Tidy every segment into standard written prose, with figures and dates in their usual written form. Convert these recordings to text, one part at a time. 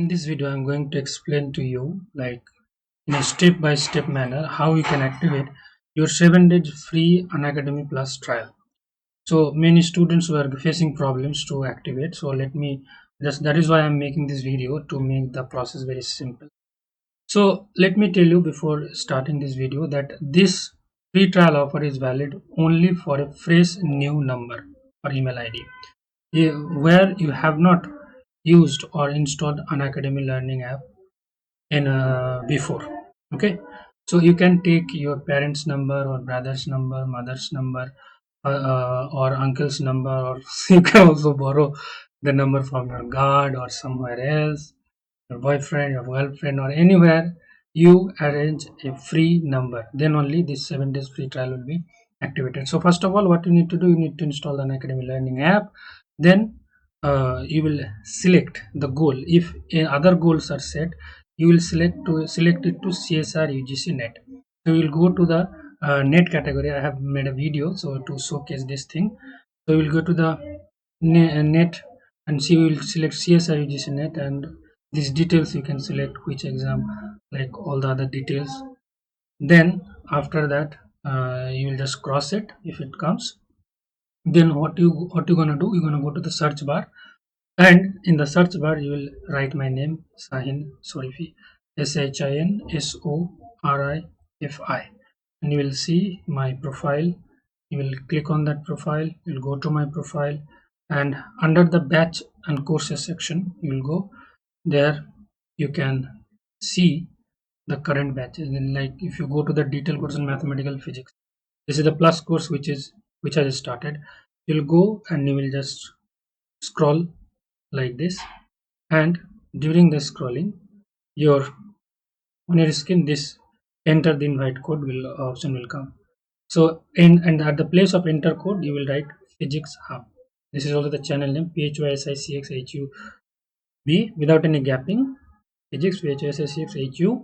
In this video, I'm going to explain to you, like in a step-by-step manner, how you can activate your 7-day free Unacademy Plus trial. So many students were facing problems to activate. So that is why I'm making this video, to make the process very simple. So let me tell you before starting this video that this free trial offer is valid only for a fresh new number or email ID where you have not used or installed Unacademy learning app in before. Okay, so you can take your parents number or brother's number, mother's number, or uncle's number, or you can also borrow the number from your guard or somewhere else, your boyfriend, your girlfriend, or anywhere. You arrange a free number, then only this 7 days free trial will be activated. So first of all, what you need to do, you need to install the Unacademy learning app. Then you will select the goal. If other goals are set, you will select it to CSIR-UGC NET. So you will go to the net category. I have made a video so to showcase this thing. So we will go to the net and see, we will select CSIR-UGC NET, and these details you can select which exam, like all the other details. Then after that you will just cross it if it comes. Then what you gonna do, you're gonna go to the search bar, and in the search bar you will write my name, Sahin Sorifi, SHIN-SORIFI, and you will see my profile. You will click on that profile, you will go to my profile, and under the batch and courses section you will go there. You can see the current batches. And like if you go to the detailed course in mathematical physics, this is the plus course which I just started. You'll go and you will just scroll like this, and during the scrolling, on your screen, this enter the invite code option will come. So and at the place of enter code you will write Physics Hub. This is also the channel name, PHYSICSHUB, without any gapping, Physics PHYSICSHUB.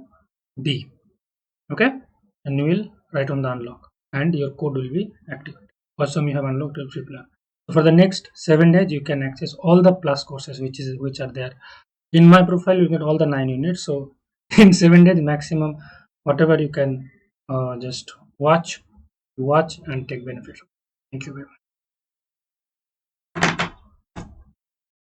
Okay, and you will write on the unlock, and your code will be activated. Awesome, you have unlocked your free plan. So for the next 7 days you can access all the plus courses which are there. In my profile you get all the 9 units. So in 7 days maximum, whatever you can just watch and take benefit. Thank you very much.